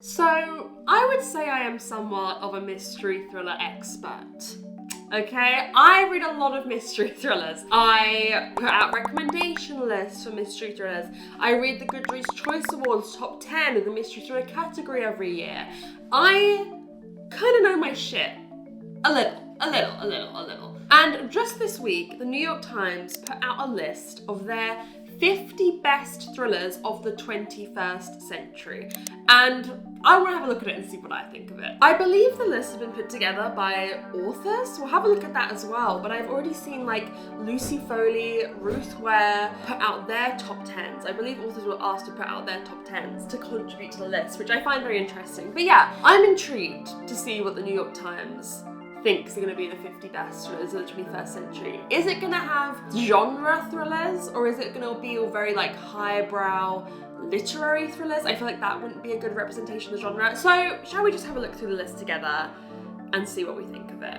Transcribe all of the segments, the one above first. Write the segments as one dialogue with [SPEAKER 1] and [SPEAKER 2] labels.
[SPEAKER 1] So, I would say I am somewhat of a mystery thriller expert. Okay, I read a lot of mystery thrillers. I put out recommendation lists for mystery thrillers. I read the Goodreads Choice Awards top 10 of the mystery thriller category every year. I kind of know my shit. A little. And just this week, the New York Times put out a list of their 50 best thrillers of the 21st century. And I want to have a look at it and see what I think of it. I believe the list has been put together by authors. We'll have a look at that as well. But I've already seen like Lucy Foley, Ruth Ware put out their top 10s. I believe authors were asked to put out their top 10s to contribute to the list, which I find very interesting. But yeah, I'm intrigued to see what the New York Times thinks are going to be the 50 best thrillers of the 21st century. Is it going to have genre thrillers, or is it going to be all very like highbrow literary thrillers? I feel like that wouldn't be a good representation of the genre. So shall we just have a look through the list together and see what we think of it?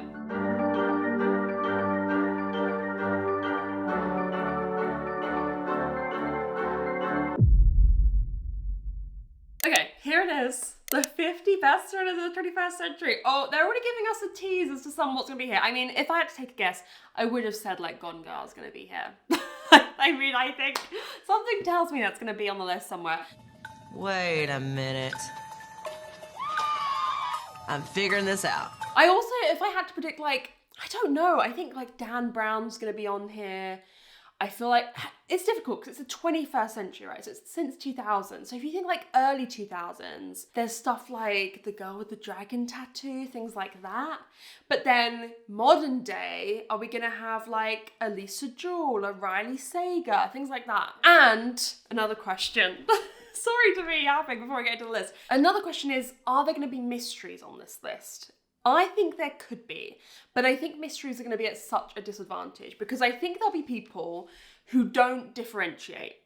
[SPEAKER 1] Okay, here it is. The 50 best thrillers of the 21st century. Oh, they're already giving us a tease as to what's going to be here. I mean, if I had to take a guess, I would have said like Gone Girl's going to be here. I mean, I think something tells me that's going to be on the list somewhere.
[SPEAKER 2] Wait a minute. I'm figuring this out.
[SPEAKER 1] I also, if I had to predict, like, I don't know, I think like Dan Brown's going to be on here. I feel like it's difficult because it's the 21st century, right? So it's since 2000. So if you think like early 2000s, there's stuff like The Girl with the Dragon Tattoo, things like that. But then modern day, are we gonna have like a Lisa Jewell, a Riley Sager, things like that? And another question. Sorry to be yapping before I get into the list. Another question is, are there gonna be mysteries on this list? I think there could be, but I think mysteries are going to be at such a disadvantage because I think there'll be people who don't differentiate,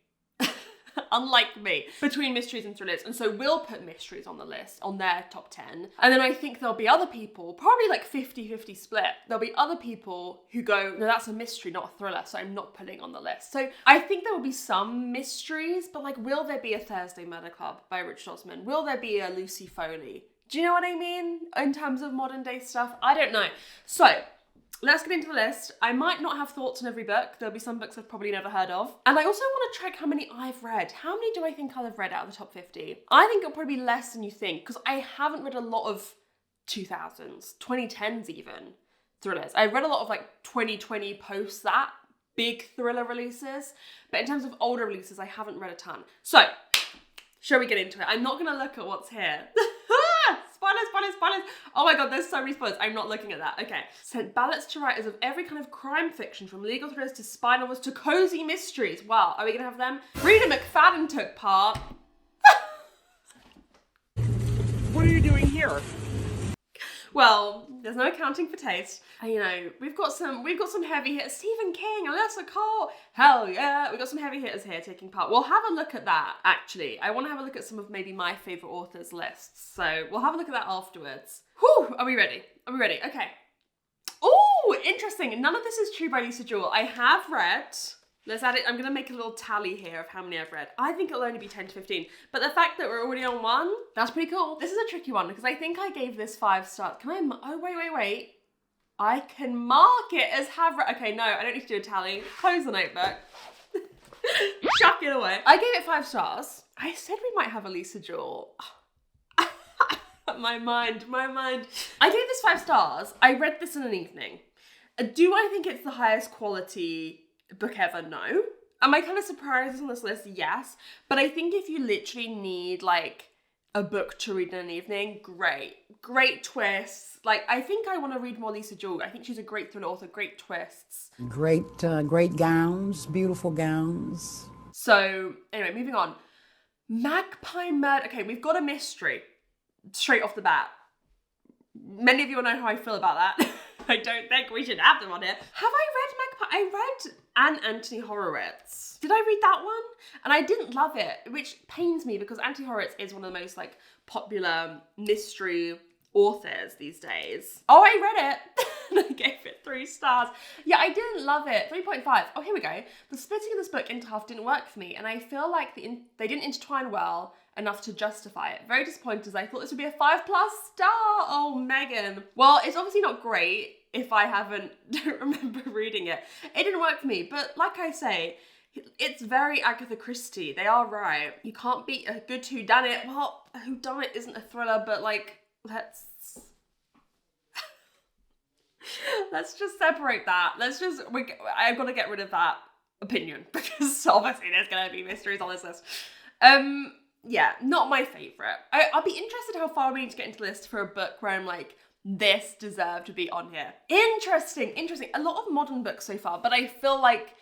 [SPEAKER 1] unlike me, between mysteries and thrillers. And so we'll put mysteries on the list, on their top 10. And then I think there'll be other people, probably like 50-50 split. There'll be other people who go, no, that's a mystery, not a thriller, so I'm not putting on the list. So I think there will be some mysteries, but like, will there be a Thursday Murder Club by Richard Osman? Will there be a Lucy Foley? Do you know what I mean? In terms of modern day stuff? I don't know. So, let's get into the list. I might not have thoughts on every book. There'll be some books I've probably never heard of. And I also want to track how many I've read. How many do I think I'll have read out of the top 50? I think it'll probably be less than you think, because I haven't read a lot of 2000s, 2010s even, thrillers. I've read a lot of like 2020 post that, big thriller releases. But in terms of older releases, I haven't read a ton. So, shall we get into it? I'm not going to look at what's here. Spoilers. Oh my god, there's so many spoilers. I'm not looking at that. Okay. Sent ballots to writers of every kind of crime fiction, from legal thrillers to spy novels to cozy mysteries. Wow, are we going to have them? Rita McFadden took part.
[SPEAKER 3] What are you doing here?
[SPEAKER 1] Well, there's no accounting for taste. And, you know, we've got some heavy hitters. Stephen King, Alyssa Cole. Hell yeah, we've got some heavy hitters here taking part. We'll have a look at that, actually. I want to have a look at some of maybe my favourite authors' lists. So we'll have a look at that afterwards. Whew, are we ready? Okay. Oh, interesting. None of this is true by Lisa Jewell. I have read... Let's add it. I'm going to make a little tally here of how many I've read. I think it'll only be 10 to 15. But the fact that we're already on one, that's pretty cool. This is a tricky one because I think I gave this 5 stars. Can I? Oh, wait. I can mark it as have read. Okay, no, I don't need to do a tally. Close the notebook. Chuck it away. I gave it 5 stars. I said we might have a Lisa Jewell. My mind. I gave this 5 stars. I read this in an evening. Do I think it's the highest quality book ever? No. Am I kind of surprised on this list? Yes. But I think if you literally need like a book to read in an evening, great twists. Like, I think I want to read more Lisa Jewell. I think she's a great thriller author, great twists.
[SPEAKER 4] Great gowns, beautiful gowns.
[SPEAKER 1] So anyway, moving on. Magpie Murder. Okay, we've got a mystery straight off the bat. Many of you will know how I feel about that. I don't think we should have them on here. Have I read Magpie? I read Anne Anthony Horowitz. Did I read that one? And I didn't love it, which pains me because Anthony Horowitz is one of the most like popular mystery authors these days. Oh, I read it. And I gave it 3 stars. Yeah, I didn't love it. 3.5. Oh, here we go. The splitting of this book into half didn't work for me, and I feel like they didn't intertwine well, enough to justify it. Very disappointed as I thought this would be a 5+ star. Oh, Megan. Well, it's obviously not great if I don't remember reading it. It didn't work for me, but like I say, it's very Agatha Christie. They are right. You can't beat a good whodunit. Well, a whodunit isn't a thriller, but like, let's just separate that. I've got to get rid of that opinion because obviously there's going to be mysteries on this list. Yeah, not my favourite. I'll be interested how far we need to get into the list for a book where I'm like, this deserved to be on here. Interesting. A lot of modern books so far, but I feel like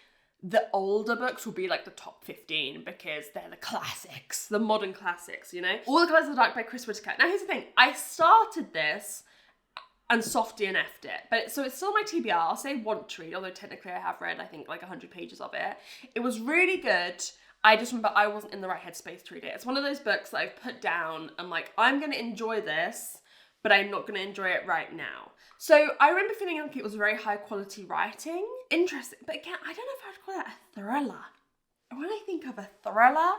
[SPEAKER 1] the older books will be like the top 15 because they're the classics, the modern classics, you know? All the Colours of the Dark by Chris Whitaker. Now here's the thing, I started this and soft DNF'd it, but so it's still my TBR. I'll say want to read, although technically I have read, I think, like 100 pages of it. It was really good. I just remember I wasn't in the right headspace to read it. It's one of those books that I've put down. I'm like, I'm going to enjoy this, but I'm not going to enjoy it right now. So I remember feeling like it was very high quality writing. Interesting. But again, I don't know if I'd call that a thriller. When I think of a thriller,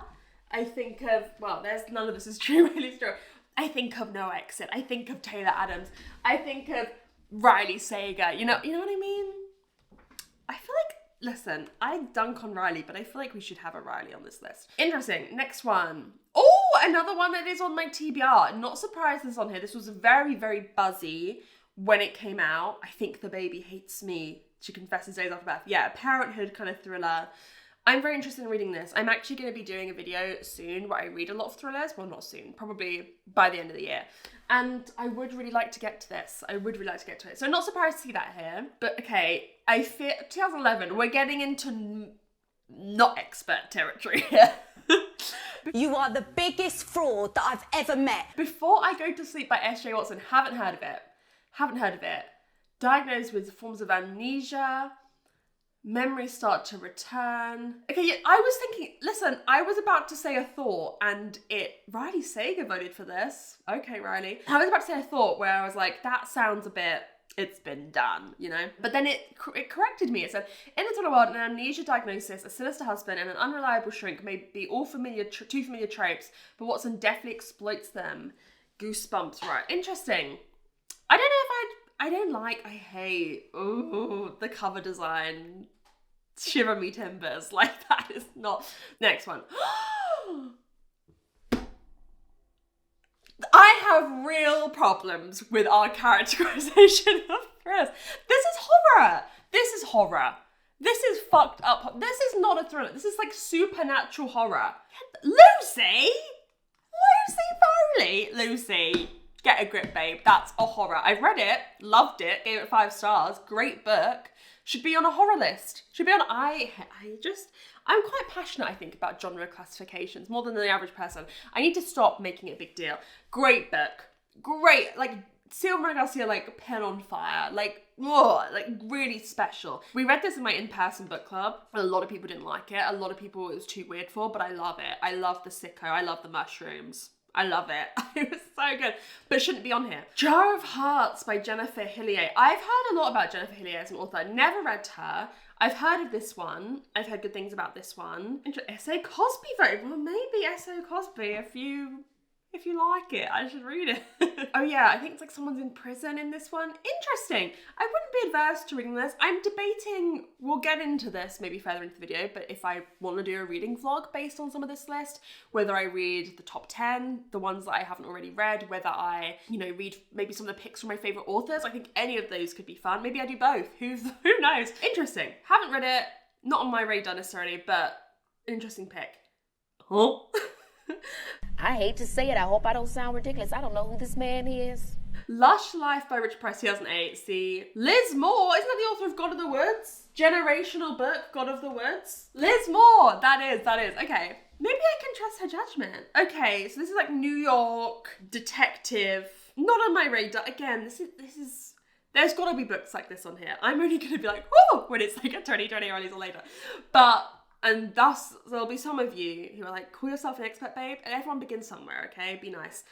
[SPEAKER 1] I think of, well, there's none of this is true, really true. I think of No Exit. I think of Taylor Adams. I think of Riley Sager. You know what I mean? I feel like, listen, I dunk on Riley, but I feel like we should have a Riley on this list. Interesting. Next one. Oh, another one that is on my TBR. Not surprised this is on here. This was very, very buzzy when it came out. I Think the Baby Hates Me. She confesses days after birth. Yeah, a parenthood kind of thriller. I'm very interested in reading this. I'm actually going to be doing a video soon where I read a lot of thrillers. Well, not soon, probably by the end of the year. And I would really like to get to this. So not surprised to see that here. But okay, I fear 2011, we're getting into not expert territory here.
[SPEAKER 5] You are the biggest fraud that I've ever met.
[SPEAKER 1] Before I Go to Sleep by S.J. Watson, haven't heard of it. Diagnosed with forms of amnesia, memories start to return. Okay, yeah, I was thinking, listen, I was about to say a thought and Riley Sager voted for this. Okay, Riley. I was about to say a thought where I was like, that sounds a bit, it's been done, you know? But then it corrected me. It said, in the thriller world, an amnesia diagnosis, a sinister husband, and an unreliable shrink may be all too familiar tropes, but Watson definitely exploits them. Goosebumps, right. Interesting. I hate, the cover design. Shiver me timbers. Like, that is not. Next one. I have real problems with our characterization of Chris. This is horror. This is fucked up. This is not a thriller. This is like supernatural horror. Lucy Foley. Lucy. Get a grip, babe. That's a horror. I've read it, loved it, gave it 5 stars. Great book. Should be on a horror list. I'm quite passionate, I think, about genre classifications, more than the average person. I need to stop making it a big deal. Great book. Great. Like, Silver Garcia, like, pen on fire. Like, really special. We read this in my in-person book club. A lot of people didn't like it. A lot of people it was too weird for, but I love it. I love the sicko. I love the mushrooms. I love it. It was so good. But it shouldn't be on here. Jar of Hearts by Jennifer Hillier. I've heard a lot about Jennifer Hillier as an author. I never read her. I've heard of this one. I've heard good things about this one. S.A. Cosby voted. Well, maybe S.A. Cosby, if you like it, I should read it. Oh yeah, I think it's like someone's in prison in this one. Interesting. I wouldn't be adverse to reading this. I'm debating, we'll get into this maybe further into the video, but if I want to do a reading vlog based on some of this list, whether I read the top 10, the ones that I haven't already read, whether I, read maybe some of the picks from my favourite authors. I think any of those could be fun. Maybe I do both. Who knows? Interesting. Haven't read it. Not on my radar necessarily, but interesting pick. Huh?
[SPEAKER 6] I hate to say it. I hope I don't sound ridiculous. I don't know who this man is.
[SPEAKER 1] Lush Life by Richard Price, 2008. See, Liz Moore, isn't that the author of God of the Woods? Generational book, God of the Woods. Liz Moore, that is. Okay, maybe I can trust her judgment. Okay, so this is like New York detective. Not on my radar. Again, this is. There's got to be books like this on here. I'm only going to be like, whoa, when it's like a 2020 or later. And thus, there'll be some of you who are like, call yourself an expert, babe, and everyone begins somewhere, okay? Be nice.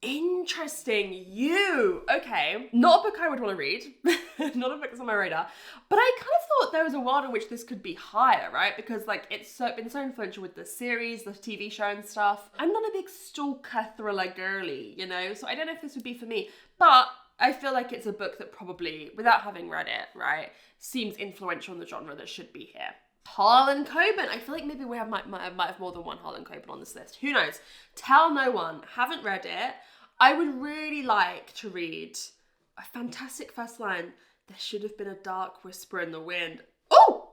[SPEAKER 1] Interesting. You. Okay. Not a book I would want to read. Not a book that's on my radar. But I kind of thought there was a world in which this could be higher, right? Because like it's been so influential with the series, the TV show and stuff. I'm not a big stalker thriller girly, you know? So I don't know if this would be for me. But I feel like it's a book that probably, without having read it, right, seems influential in the genre that should be here. Harlan Coben. I feel like maybe we might have more than one Harlan Coben on this list. Who knows? Tell no one. Haven't read it. I would really like to read a fantastic first line. There should have been a dark whisper in the wind. Oh!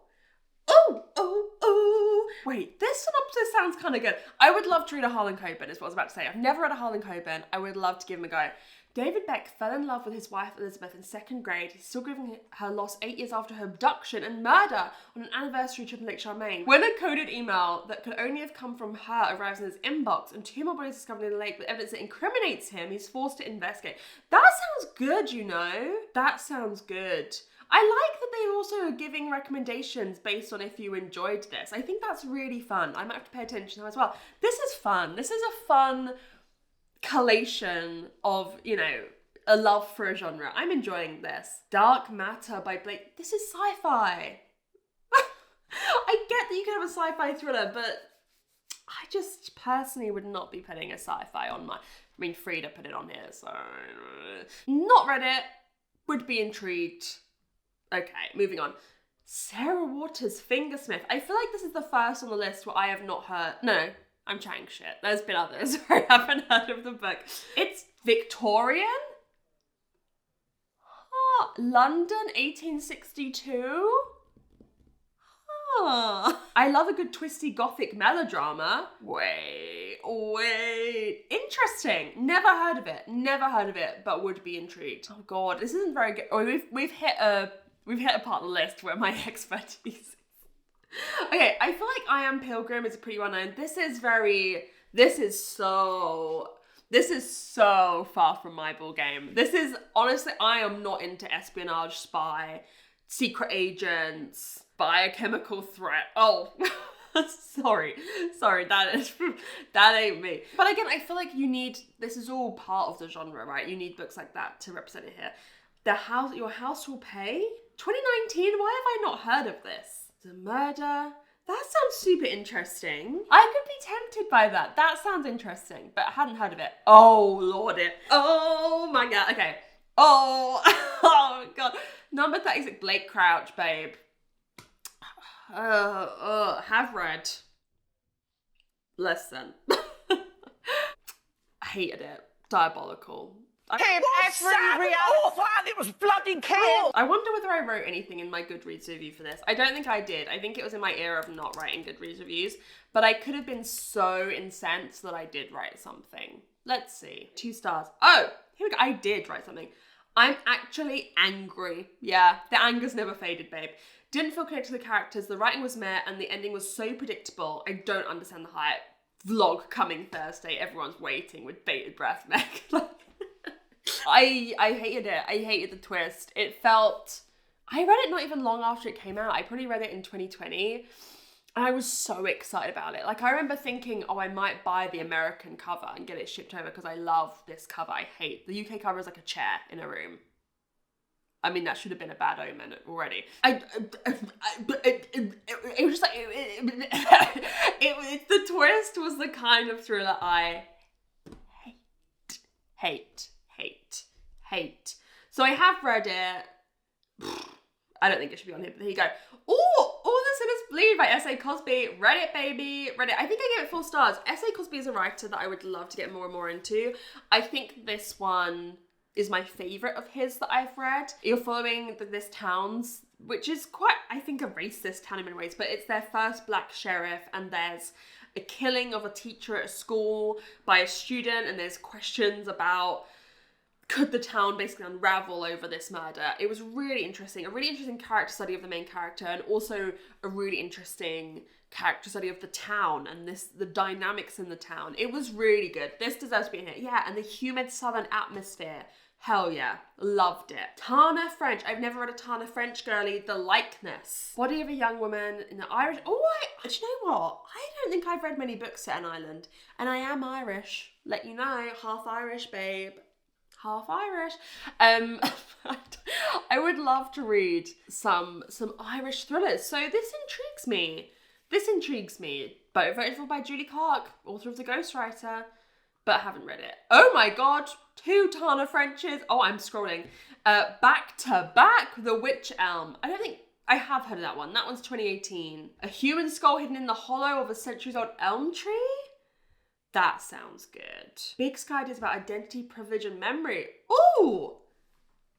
[SPEAKER 1] Oh! Oh! Oh! Wait, this synopsis sounds kind of good. I would love to read a Harlan Coben, is what I was about to say. I've never read a Harlan Coben. I would love to give him a go. David Beck fell in love with his wife Elizabeth in second grade. He's still grieving her loss 8 years after her abduction and murder on an anniversary trip in Lake Charmaine. When a coded email that could only have come from her arrives in his inbox and 2 more bodies discovered in the lake with evidence that incriminates him, he's forced to investigate. That sounds good, you know? That sounds good. I like that they also are giving recommendations based on if you enjoyed this. I think that's really fun. I might have to pay attention now as well. This is fun. This is a fun collation of, you know, a love for a genre. I'm enjoying this. Dark Matter by Blake. This is sci-fi. I get that you can have a sci-fi thriller, but I just personally would not be putting a sci-fi on my... I mean, Frida put it on here, so... Not read it. Would be intrigued. Okay, moving on. Sarah Waters' Fingersmith. I feel like this is the first on the list where I have not heard... No. I'm chatting shit. There's been others where I haven't heard of the book. It's Victorian? London, 1862? I love a good twisty gothic melodrama. Wait. Interesting. Never heard of it, but would be intrigued. Oh god, this isn't very good. Oh, we've hit a part of the list where my expertise. Okay, I feel like I Am Pilgrim is pretty well known. This is so far from my ball game. This is, honestly, I am not into espionage, spy, secret agents, biochemical threat. Oh, sorry, that ain't me. But again, I feel like this is all part of the genre, right? You need books like that to represent it here. Your House Will Pay? 2019, why have I not heard of this? The Murder. That sounds super interesting. I could be tempted by that. That sounds interesting, but I hadn't heard of it. Oh, Lord it. Oh my God. Okay. Oh God. Number 36, Blake Crouch, babe. Have read. Listen. I hated it. Diabolical.
[SPEAKER 3] It was bloody chaos.
[SPEAKER 1] I wonder whether I wrote anything in my Goodreads review for this. I don't think I did. I think it was in my era of not writing Goodreads reviews, but I could have been so incensed that I did write something. Let's see. 2 stars. Oh, here we go. I did write something. I'm actually angry. Yeah, the anger's never faded, babe. Didn't feel connected to the characters. The writing was meh, and the ending was so predictable. I don't understand the hype. Vlog coming Thursday. Everyone's waiting with bated breath, Meg. I hated it. I hated the twist. I read it not even long after it came out. I probably read it in 2020. And I was so excited about it. Like, I remember thinking, oh, I might buy the American cover and get it shipped over because I love this cover. I hate the UK cover is like a chair in a room. I mean, that should have been a bad omen already. It was just like, the twist was the kind of thriller I hate. So I have read it. I don't think it should be on here, but there you go. Oh, All the Sinners Bleed by S.A. Cosby. Read it, baby. Read it. I think I gave it 4 stars. S.A. Cosby is a writer that I would love to get more and more into. I think this one is my favourite of his that I've read. You're following this town's, which is quite, I think, a racist town in many ways, but it's their first black sheriff, and there's a killing of a teacher at a school by a student, and there's questions about could the town basically unravel over this murder. It was really interesting, a really interesting character study of the main character, and also a really interesting character study of the town and the dynamics in the town. It was really good. This deserves to be in here. Yeah, and the humid southern atmosphere. Hell yeah, loved it. Tana French. I've never read a Tana French girly. The Likeness. Body of a young woman in the Irish. Oh, do you know what? I don't think I've read many books set in Ireland, and I am Irish. Let you know, half Irish, babe. Half Irish. I would love to read some Irish thrillers. So this intrigues me. Both voted for by Julie Clark, author of The Ghostwriter, but haven't read it. Oh my god, 2 Tana Frenches. Oh, I'm scrolling. Back to Back, The Witch Elm. I don't think I have heard of that one. That one's 2018. A human skull hidden in the hollow of a centuries-old elm tree? That sounds good. Big Sky is about identity, privilege, and memory. Ooh,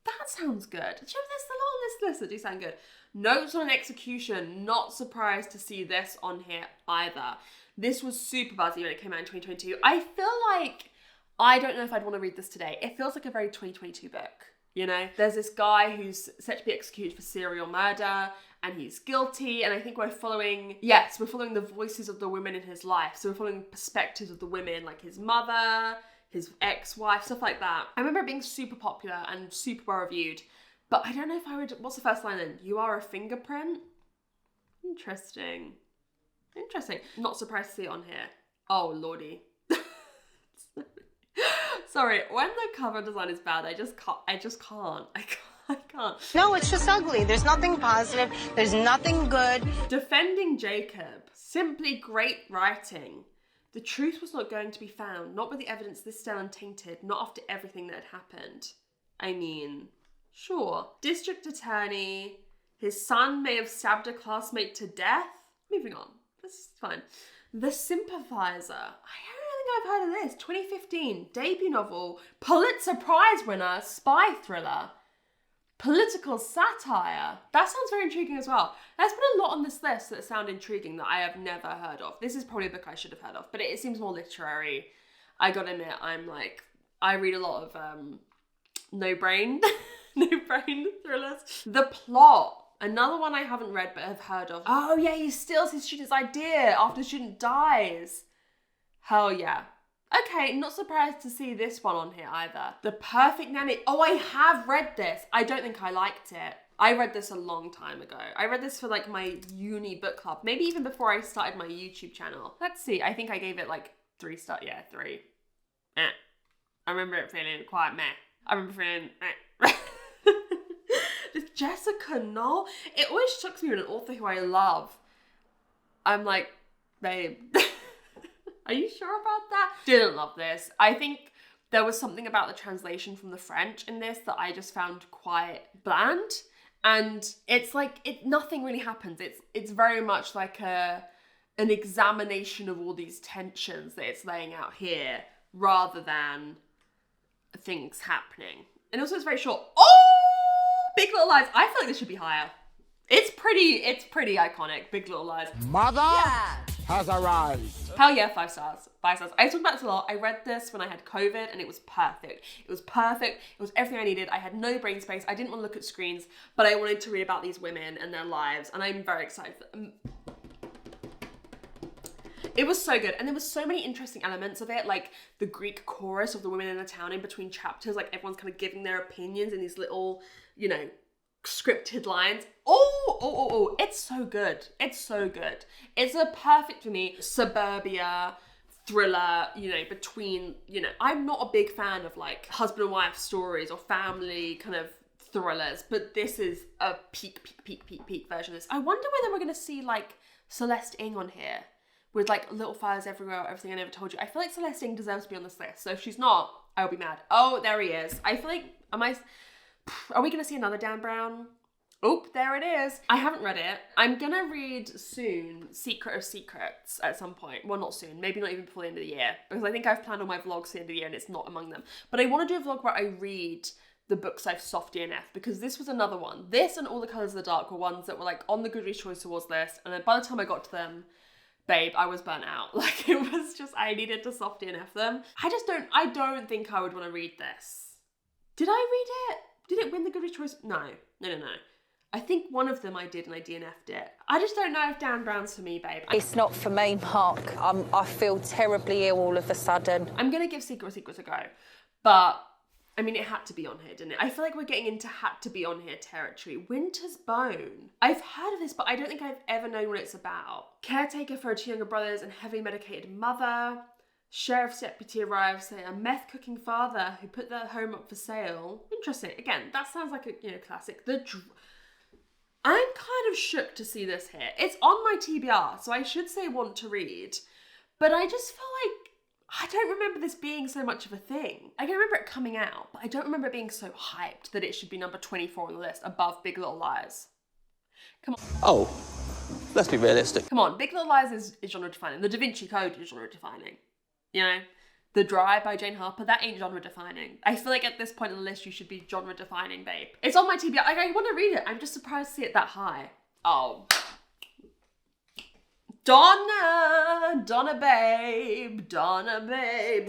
[SPEAKER 1] that sounds good. Do you have this a lot on this list that do sound good? Notes on an Execution. Not surprised to see this on here either. This was super buzzy when it came out in 2022. I feel like, I don't know if I'd want to read this today. It feels like a very 2022 book, you know? There's this guy who's set to be executed for serial murder, and he's guilty, and I think we're following the voices of the women in his life. So we're following perspectives of the women, like his mother, his ex-wife, stuff like that. I remember it being super popular and super well reviewed, but I don't know if I would, what's the first line then? You are a fingerprint? Interesting. Not surprised to see it on here. Oh, lordy. Sorry, when the cover design is bad, I can't.
[SPEAKER 7] No, it's just ugly. There's nothing positive. There's nothing good.
[SPEAKER 1] Defending Jacob. Simply great writing. The truth was not going to be found, not with the evidence this still untainted, not after everything that had happened. I mean, sure. District Attorney. His son may have stabbed a classmate to death. Moving on. This is fine. The Sympathizer. I don't think I've heard of this. 2015. Debut novel. Pulitzer Prize winner. Spy thriller. Political satire. That sounds very intriguing as well. There's been a lot on this list that sound intriguing that I have never heard of. This is probably a book I should have heard of, but it seems more literary. I gotta admit, I read a lot of no brain thrillers. The Plot. Another one I haven't read but have heard of. Oh yeah, he steals his student's idea after the student dies. Hell yeah. Okay, not surprised to see this one on here either. The Perfect Nanny. Oh, I have read this. I don't think I liked it. I read this a long time ago. I read this for like my uni book club, maybe even before I started my YouTube channel. Let's see, I think I gave it like 3 stars. Yeah, 3. Eh. I remember it feeling quite meh. I remember feeling meh. This Jessica Knoll. It always shocks me when an author who I love, I'm like, babe, are you sure about that? Didn't love this. I think there was something about the translation from the French in this that I just found quite bland. And it's like, nothing really happens. It's very much like an examination of all these tensions that it's laying out here, rather than things happening. And also it's very short. Oh! Big Little Lies. I feel like this should be higher. It's pretty iconic. Big Little Lies.
[SPEAKER 3] Mother has arrived.
[SPEAKER 1] Hell yeah, 5 stars. 5 stars. I talked about this a lot. I read this when I had COVID and it was perfect. It was perfect. It was everything I needed. I had no brain space. I didn't want to look at screens, but I wanted to read about these women and their lives, and I'm very excited for them. It was so good, and there was so many interesting elements of it, like the Greek chorus of the women in the town in between chapters, like everyone's kind of giving their opinions in these little, you know, scripted lines. Oh, it's so good. It's so good. It's a perfect, for me, suburbia thriller, you know, between, you know, I'm not a big fan of like husband and wife stories or family kind of thrillers, but this is a peak version of this. I wonder whether we're going to see like Celeste Ng on here with like Little Fires Everywhere, Everything I Never Told You. I feel like Celeste Ng deserves to be on this list, so if she's not, I'll be mad. Oh, there he is. I feel like, are we going to see another Dan Brown? Oh, there it is. I haven't read it. I'm going to read soon Secret of Secrets at some point. Well, not soon. Maybe not even before the end of the year. Because I think I've planned all my vlogs for the end of the year and it's not among them. But I want to do a vlog where I read the books I've soft DNF, because this was another one. This and All the Colours of the Dark were ones that were like on the Goodreads Choice Awards list. And then by the time I got to them, babe, I was burnt out. Like, it was just, I needed to soft DNF them. I don't think I would want to read this. Did I read it? Did it win the Goodreads Choice? No. I think one of them I did and I DNF'd it. I just don't know if Dan Brown's for me, babe.
[SPEAKER 5] It's not for me, Mark. I feel terribly ill all of a sudden.
[SPEAKER 1] I'm going to give Secret of Secrets a go. But I mean, it had to be on here, didn't it? I feel like we're getting into had to be on here territory. Winter's Bone. I've heard of this, but I don't think I've ever known what it's about. Caretaker for her two younger brothers and heavily medicated mother. Sheriff's deputy arrives, saying a meth cooking father who put their home up for sale. Interesting. Again, that sounds like a classic. I'm kind of shook to see this here. It's on my TBR, so I should say want to read. But I just feel like I don't remember this being so much of a thing. I can remember it coming out, but I don't remember it being so hyped that it should be number 24 on the list, above Big Little Lies. Come on.
[SPEAKER 8] Oh, let's be realistic.
[SPEAKER 1] Come on, Big Little Lies is genre defining. The Da Vinci Code is genre defining. You know? The Dry by Jane Harper, that ain't genre defining. I feel like at this point in the list, you should be genre defining, babe. It's on my TBR. I want to read it. I'm just surprised to see it that high. Oh. Donna babe.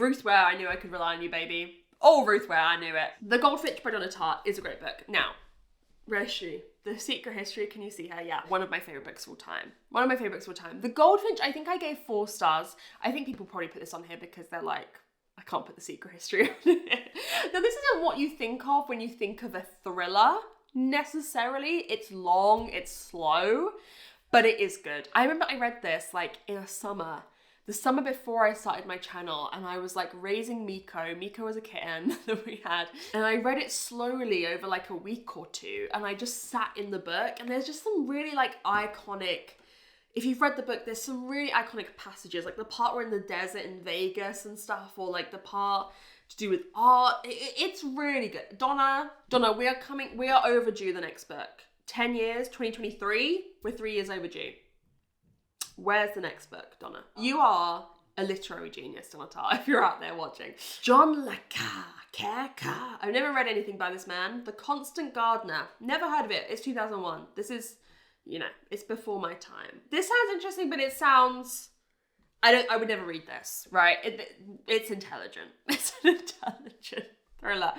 [SPEAKER 1] Ruth Ware, I knew I could rely on you, baby. Oh, Ruth Ware, I knew it. The Goldfinch by Donna Tartt is a great book. Now, where is she? The Secret History, can you see her? Yeah, one of my favourite books of all time. The Goldfinch, I think I gave 4 stars. I think people probably put this on here because they're like, I can't put The Secret History on it. Now, this isn't what you think of when you think of a thriller, necessarily. It's long, it's slow, but it is good. I remember I read this like in a summer, the summer before I started my channel, and I was like raising Miko. Miko was a kitten that we had, and I read it slowly over like a week or two, and I just sat in the book, and there's just some really like iconic, if you've read the book, there's some really iconic passages, like the part where in the desert in Vegas and stuff, or like the part to do with art. It's really good. Donna, we are overdue the next book. 10 years, 2023, we're 3 years overdue. Where's the next book, Donna? You are a literary genius, Donna Tartt, if you're out there watching. John Le Carre. I've never read anything by this man. The Constant Gardener. Never heard of it. It's 2001. This is, it's before my time. This sounds interesting, but it sounds... I would never read this, right? It's intelligent. It's an intelligent thriller.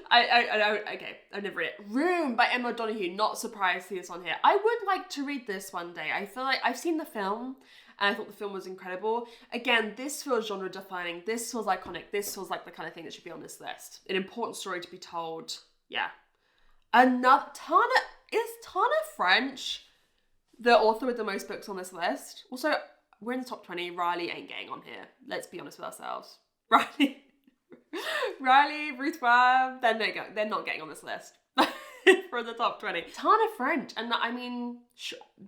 [SPEAKER 1] Okay, I've never read it. Room by Emma Donoghue. Not surprised to see this on here. I would like to read this one day. I feel like I've seen the film and I thought the film was incredible. Again, this feels genre defining. This feels iconic. This feels like the kind of thing that should be on this list. An important story to be told. Yeah. Another is Tana French the author with the most books on this list? Also, we're in the top 20. Riley ain't getting on here. Let's be honest with ourselves. Riley, Ruth Ware, they're not getting on this list for the top 20. Tana French, and I mean,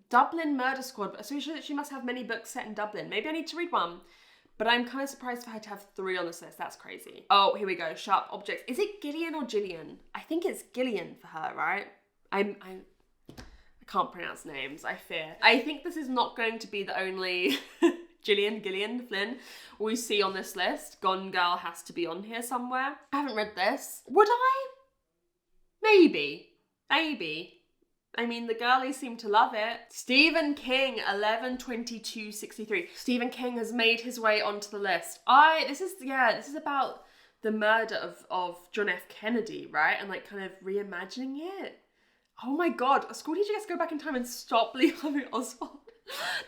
[SPEAKER 1] Dublin Murder Squad, so she must have many books set in Dublin. Maybe I need to read one, but I'm kind of surprised for her to have 3 on this list. That's crazy. Oh, here we go. Sharp Objects. Is it Gillian or Gillian? I think it's Gillian for her, right? I can't pronounce names, I fear. I think this is not going to be the only Gillian Flynn we see on this list. Gone Girl has to be on here somewhere. I haven't read this. Would I? Maybe. I mean, the girlies seem to love it. Stephen King, 11/22/63. Stephen King has made his way onto the list. This is about the murder of John F. Kennedy, right? And like kind of reimagining it. Oh my God, a school teacher gets to go back in time and stop Lee Harvey Oswald.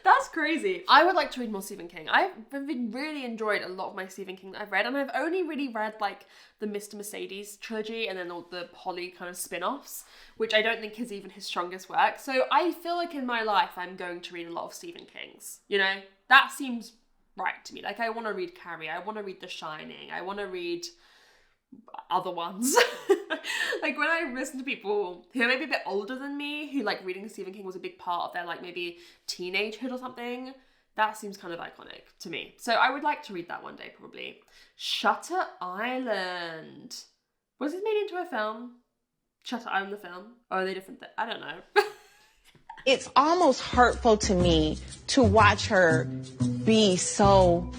[SPEAKER 1] That's crazy. I would like to read more Stephen King. I've really enjoyed a lot of my Stephen King that I've read, and I've only really read like the Mr. Mercedes trilogy and then all the Polly kind of spin-offs, which I don't think is even his strongest work. So I feel like in my life I'm going to read a lot of Stephen King's. You know, that seems right to me. Like I want to read Carrie, I want to read The Shining, I want to read other ones. Like when I listen to people who are maybe a bit older than me, who like reading Stephen King was a big part of their like maybe teenagehood or something, that seems kind of iconic to me. So I would like to read that one day probably. Shutter Island. Was it made into a film? Shutter Island the film? Or are they different? I don't know.
[SPEAKER 9] It's almost hurtful to me to watch her be so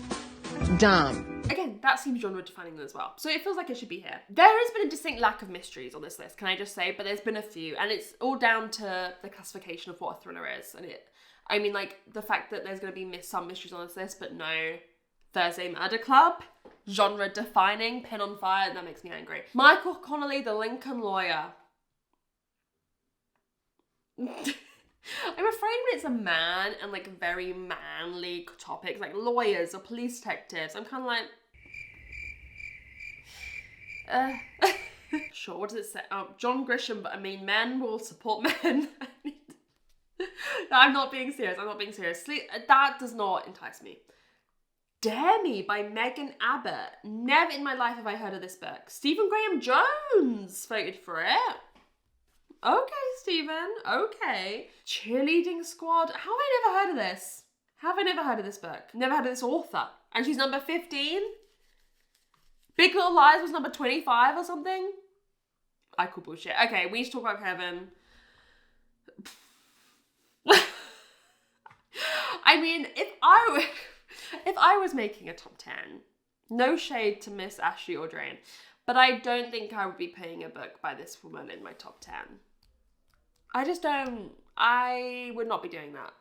[SPEAKER 9] dumb.
[SPEAKER 1] Again, that seems genre defining as well. So it feels like it should be here. There has been a distinct lack of mysteries on this list, can I just say? But there's been a few, and it's all down to the classification of what a thriller is. And I mean, like, the fact that there's going to be some mysteries on this list, but no Thursday Murder Club, genre defining, Pin on Fire, that makes me angry. Michael Connolly, The Lincoln Lawyer. I'm afraid when it's a man and like very manly topics like lawyers or police detectives, I'm kind of like, Sure, what does it say? John Grisham, but I mean, men will support men. No, I'm not being serious. That does not entice me. Dare Me by Megan Abbott. Never in my life have I heard of this book. Stephen Graham Jones voted for it. Okay, Stephen. Okay. Cheerleading Squad. How have I never heard of this? How have I never heard of this book? Never heard of this author. And she's number 15? Big Little Lies was number 25 or something? I call bullshit. Okay, we need to talk about Kevin. I mean, if I was making a top 10, no shade to Miss Ashley Audrain, but I don't think I would be putting a book by this woman in my top 10. I just don't. I would not be doing that.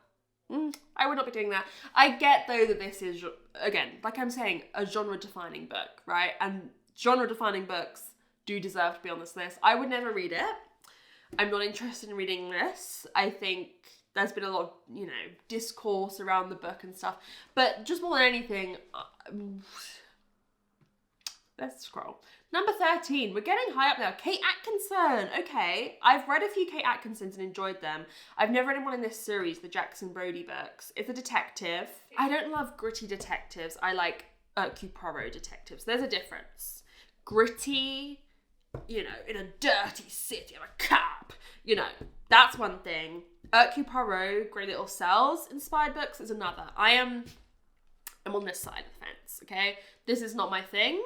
[SPEAKER 1] I would not be doing that. I get, though, that this is, again, like I'm saying, a genre-defining book, right? And genre-defining books do deserve to be on this list. I would never read it. I'm not interested in reading this. I think there's been a lot of, discourse around the book and stuff. But just more than anything, let's scroll. Number 13, we're getting high up now. Kate Atkinson. Okay, I've read a few Kate Atkinsons and enjoyed them. I've never read anyone in this series, the Jackson Brodie books. It's a detective. I don't love gritty detectives. I like Hercule Poirot detectives. There's a difference. Gritty, in a dirty city, I'm a cop. That's one thing. Hercule Poirot, Grey Little Cells inspired books is another. I'm on this side of the fence, okay? This is not my thing.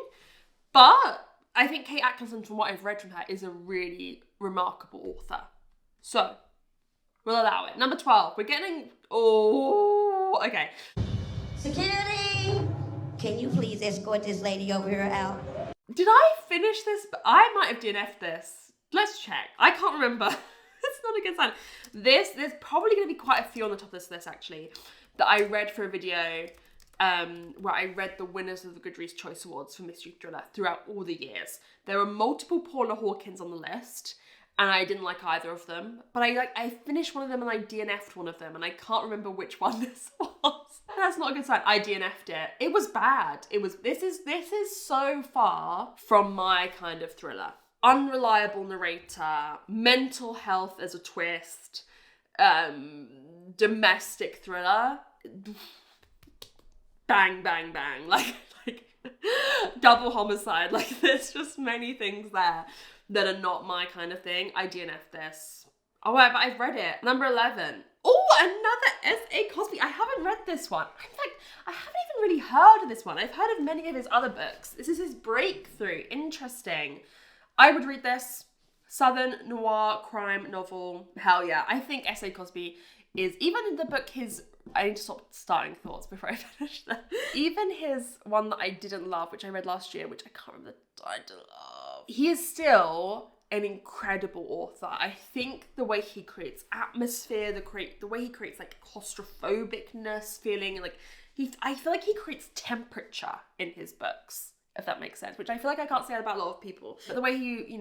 [SPEAKER 1] But I think Kate Atkinson, from what I've read from her, is a really remarkable author. So, we'll allow it. Number 12, we're getting... Oh, okay.
[SPEAKER 10] Security! Can you please escort this lady over here out?
[SPEAKER 1] Did I finish this? I might have DNF'd this. Let's check. I can't remember. It's not a good sign. There's probably going to be quite a few on the top of this list, actually, that I read for a video... where I read the winners of the Goodreads Choice Awards for Mystery Thriller throughout all the years. There were multiple Paula Hawkins on the list, and I didn't like either of them. But I finished one of them and I DNF'd one of them, and I can't remember which one this was. That's not a good sign. I DNF'd it. It was bad. This is so far from my kind of thriller. Unreliable narrator, mental health as a twist, domestic thriller. Bang, bang, bang, like double homicide. Like, there's just many things there that are not my kind of thing. I DNF'd this. Oh, but I've read it. Number 11. Oh, another S.A. Cosby. I haven't read this one. In fact, I haven't even really heard of this one. I've heard of many of his other books. This is his breakthrough. Interesting. I would read this. Southern noir crime novel. Hell yeah. I think S.A. Cosby is, even in the book, I need to stop starting thoughts before I finish that. Even his one that I didn't love, which I read last year, which I can't remember the title of. He is still an incredible author. I think the way he creates atmosphere, the way he creates like claustrophobicness feeling, like I feel like he creates temperature in his books, if that makes sense, which I feel like I can't say about a lot of people. But the way he,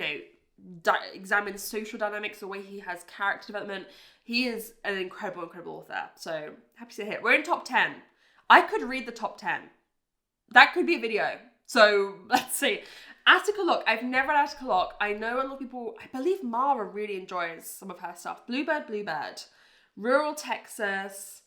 [SPEAKER 1] examines social dynamics, the way he has character development, he is an incredible, incredible author. So, happy to sit here. We're in top 10. I could read the top 10. That could be a video. So, let's see. Attica Locke. I've never read Attica Locke. I know a lot of people, I believe Mara really enjoys some of her stuff. Bluebird. Rural Texas.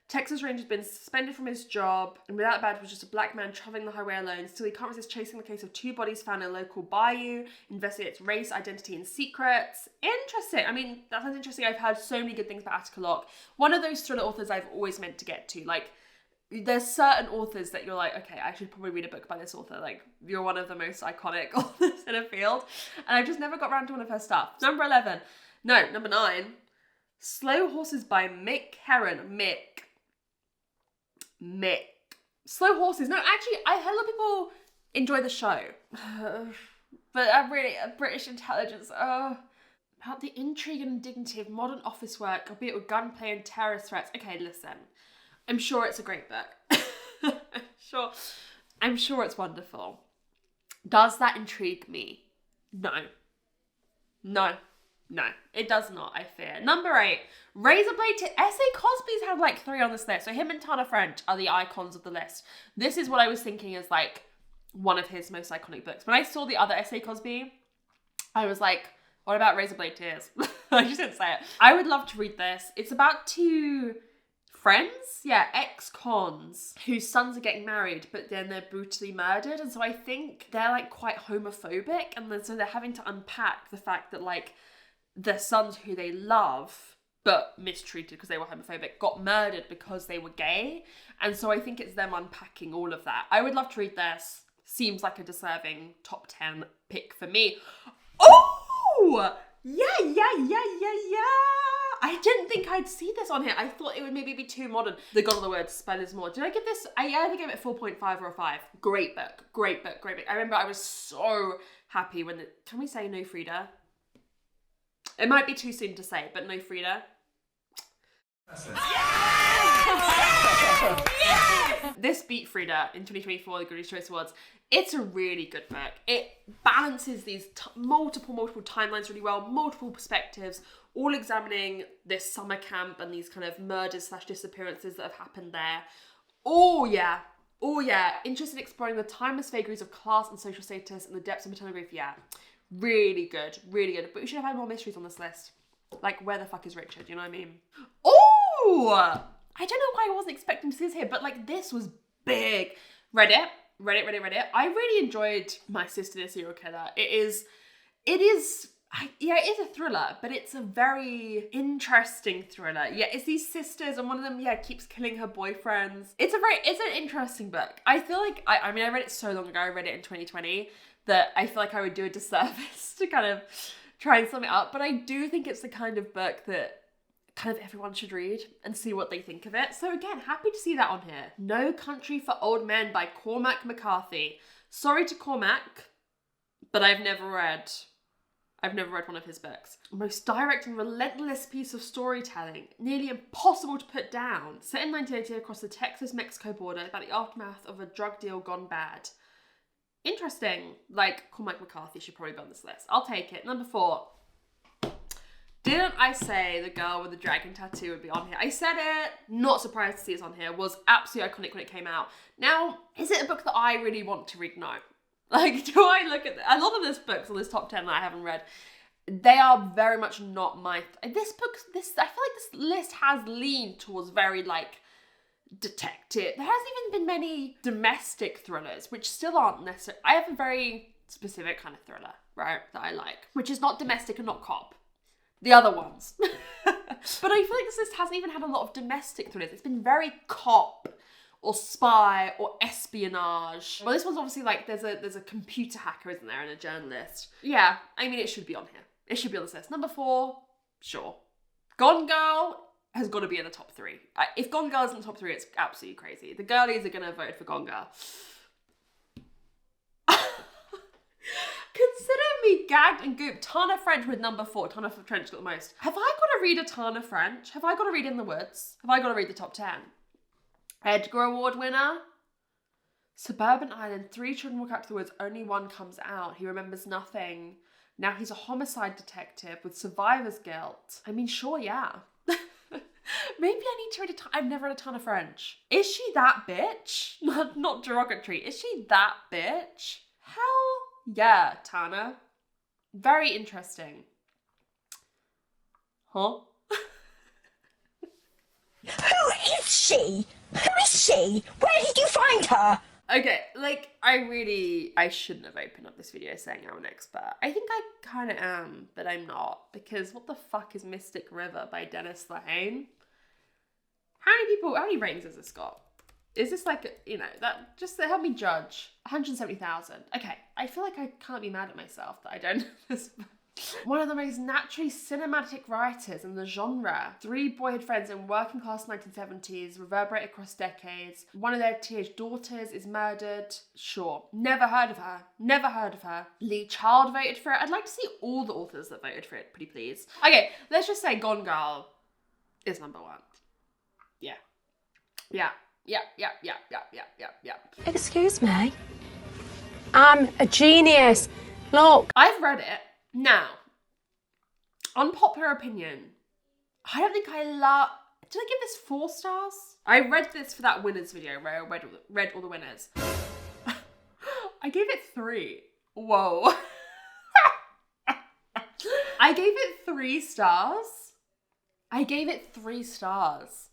[SPEAKER 1] Texas Ranger's been suspended from his job, and without a badge was just a black man traveling the highway alone. Still, he can't resist chasing the case of 2 bodies found in a local bayou, investigates race, identity, and secrets. Interesting. I mean, that sounds interesting. I've heard so many good things about Attica Locke. One of those thriller authors I've always meant to get to. Like, there's certain authors that you're like, okay, I should probably read a book by this author. Like, you're one of the most iconic authors in a field. And I've just never got around to one of her stuff. Number 9. Slow Horses by Mick Heron. Mick. Slow Horses. No, actually, I heard a lot of people enjoy the show. But I'm really a British intelligence. About the intrigue and dignity of modern office work, albeit with gunplay and terrorist threats. Okay, listen. I'm sure it's a great book. I'm sure it's wonderful. Does that intrigue me? No, it does not, I fear. Number 8, Razorblade S.A. Cosby's had like 3 on this list. So him and Tana French are the icons of the list. This is what I was thinking is like one of his most iconic books. When I saw the other essay Cosby, I was like, what about Razorblade Tears? I just didn't say it. I would love to read this. It's about two friends, ex-cons, whose sons are getting married, but then they're brutally murdered. And so I think they're like quite homophobic. And then so they're having to unpack the fact that like their sons who they love, but mistreated because they were homophobic, got murdered because they were gay. And so I think it's them unpacking all of that. I would love to read this. Seems like a deserving top 10 pick for me. Oh! Yeah. I didn't think I'd see this on here. I thought it would maybe be too modern. The God of the Word, Spell is More. Did I give this? I either gave it 4.5 or a 5. Great book. I remember I was so happy when can we say no Frida? It might be too soon to say, but no Frida. Yes! This beat Frida in 2024, the Critics' Choice Awards. It's a really good book. It balances these multiple timelines really well, multiple perspectives, all examining this summer camp and these kind of murders / disappearances that have happened there. Oh yeah. Interested in exploring the timeless vagaries of class and social status and the depths of maternal grief. Yeah, really good. But we should have had more mysteries on this list. Like, where the fuck is Richard? You know what I mean? Oh! I don't know why I wasn't expecting to see this here, but like this was big. Read it. I really enjoyed My Sister the Serial Killer. It is a thriller, but it's a very interesting thriller. Yeah, it's these sisters and one of them, keeps killing her boyfriends. It's an interesting book. I feel like, I mean, I read it so long ago. I read it in 2020 that I feel like I would do a disservice to kind of try and sum it up. But I do think it's the kind of book that kind of everyone should read and see what they think of it. So again, happy to see that on here. No Country for Old Men by Cormac McCarthy. Sorry to Cormac, but I've never read one of his books. Most direct and relentless piece of storytelling, nearly impossible to put down. Set in 1980 across the Texas-Mexico border about the aftermath of a drug deal gone bad. Interesting. Like, Cormac McCarthy should probably be on this list. I'll take it. Number 4. Didn't I say the girl with the dragon tattoo would be on here? I said it. Not surprised to see it's on here. Was absolutely iconic when it came out. Now, is it a book that I really want to read? No. Like, do I look at a lot of these books on this top 10 that I haven't read? They are very much not my... I feel like this list has leaned towards very, like, detective. There hasn't even been many domestic thrillers, which still aren't necessarily... I have a very specific kind of thriller, right, that I like, which is not domestic and not cop. The other ones. But I feel like this list hasn't even had a lot of domestic thrillers. It's been very cop or spy or espionage. Well, this one's obviously like there's a computer hacker, isn't there, and a journalist. Yeah, I mean, it should be on here. It should be on this list. Number 4, sure. Gone Girl has got to be in the top 3. If Gone Girl is in the top 3, it's absolutely crazy. The girlies are going to vote for Gone Girl. Consider me gagged and gooped. Tana French with number 4. Tana French got the most. Have I got to read a Tana French? Have I got to read In the Woods? Have I got to read the top 10? Edgar Award winner. Suburban Island. 3 children walk out to the woods. Only one comes out. He remembers nothing. Now he's a homicide detective with survivor's guilt. I mean, sure, yeah. Maybe I need to read I've never read a Tana French. Is she that bitch? Not derogatory. Is she that bitch? Hell yeah, Tana. Very interesting. Huh?
[SPEAKER 5] Who is she? Who is she? Where did you find her?
[SPEAKER 1] Okay, like, I shouldn't have opened up this video saying I'm an expert. I think I kind of am, but I'm not. Because what the fuck is Mystic River by Dennis Lehane? How many ratings has this got? Is this like, that, just to help me judge. 170,000. Okay, I feel like I can't be mad at myself that I don't know this book. One of the most naturally cinematic writers in the genre. 3 boyhood friends in working class 1970s reverberate across decades. One of their teenage daughters is murdered. Sure. Never heard of her. Lee Child voted for it. I'd like to see all the authors that voted for it, pretty please. Okay, let's just say Gone Girl is number 1. Yeah.
[SPEAKER 11] Excuse me? I'm a genius. Look.
[SPEAKER 1] I've read it. Now, unpopular opinion. I don't think I love... Did I give this 4 stars? I read this for that winners video where I read all the winners. I gave it 3. Whoa. I gave it 3 stars. I gave it 3 stars.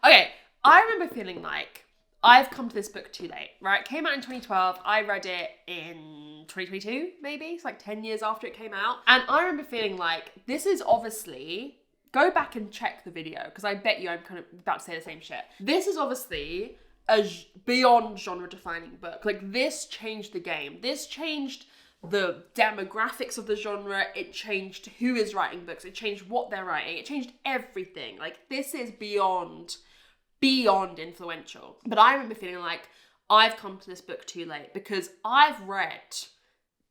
[SPEAKER 1] Okay, I remember feeling like I've come to this book too late, right? It came out in 2012. I read it in 2022, maybe. It's like 10 years after it came out. And I remember feeling like this is obviously, go back and check the video because I bet you I'm kind of about to say the same shit. This is obviously a beyond genre defining book. Like this changed the game. This changed the demographics of the genre. It changed who is writing books. It changed what they're writing. It changed everything. Like this is beyond influential. But I remember feeling like I've come to this book too late because I've read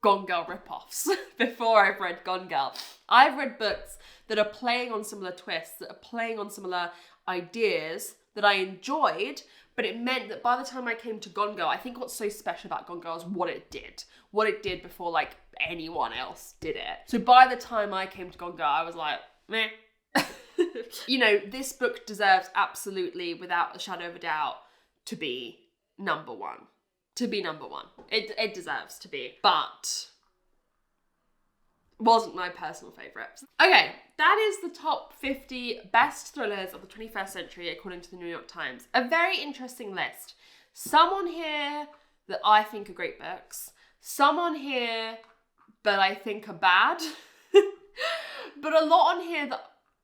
[SPEAKER 1] Gone Girl ripoffs before I've read Gone Girl. I've read books that are playing on similar twists, that are playing on similar ideas that I enjoyed, but it meant that by the time I came to Gone Girl, I think what's so special about Gone Girl is what it did before like anyone else did it. So by the time I came to Gone Girl, I was like, meh. You know, this book deserves absolutely, without a shadow of a doubt, to be number 1. To be number 1. It deserves to be. But wasn't my personal favourite. Okay, that is the top 50 best thrillers of the 21st century according to the New York Times. A very interesting list. Some on here that I think are great books. Some on here that I think are bad. But a lot on here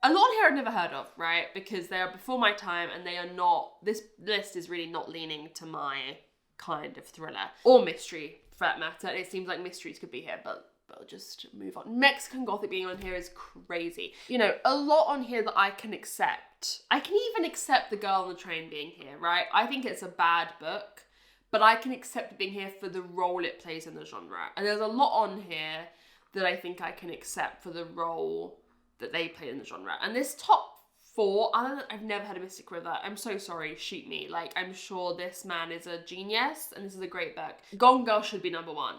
[SPEAKER 1] I've never heard of, right? Because they are before my time and they are not, this list is really not leaning to my kind of thriller. Or mystery, for that matter. It seems like mysteries could be here, but we'll just move on. Mexican Gothic being on here is crazy. You know, a lot on here that I can accept. I can even accept The Girl on the Train being here, right? I think it's a bad book, but I can accept it being here for the role it plays in the genre. And there's a lot on here that I think I can accept for the role that they play in the genre. And this top 4, I've never heard of Mystic River. I'm so sorry, shoot me. Like, I'm sure this man is a genius and this is a great book. Gone Girl should be number 1.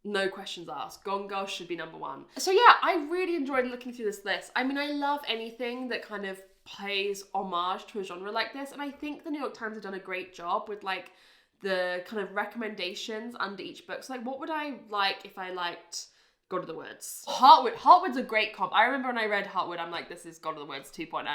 [SPEAKER 1] No questions asked. Gone Girl should be number 1. So yeah, I really enjoyed looking through this list. I mean, I love anything that kind of pays homage to a genre like this. And I think the New York Times have done a great job with like the kind of recommendations under each book. So like, what would I like if I liked God of the Woods? Heartwood's a great comp. I remember when I read Heartwood, I'm like, this is God of the Woods 2.0.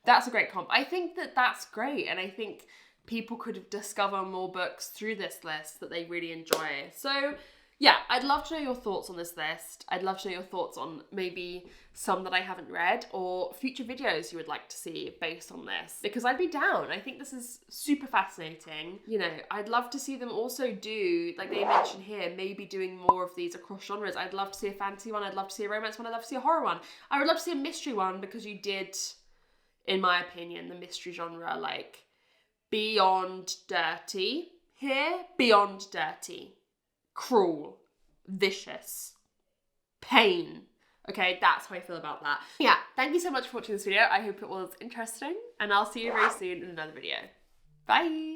[SPEAKER 1] That's a great comp. I think that that's great. And I think people could discover more books through this list that they really enjoy. So yeah, I'd love to know your thoughts on this list. I'd love to know your thoughts on maybe some that I haven't read or future videos you would like to see based on this, because I'd be down. I think this is super fascinating. You know, I'd love to see them also do, like they mentioned here, maybe doing more of these across genres. I'd love to see a fantasy one. I'd love to see a romance one. I'd love to see a horror one. I would love to see a mystery one because you did, in my opinion, the mystery genre like beyond dirty here. Beyond dirty. Cruel, vicious, pain. Okay, that's how I feel about that. Yeah, thank you so much for watching this video. I hope it was interesting, and I'll see you very soon in another video. Bye!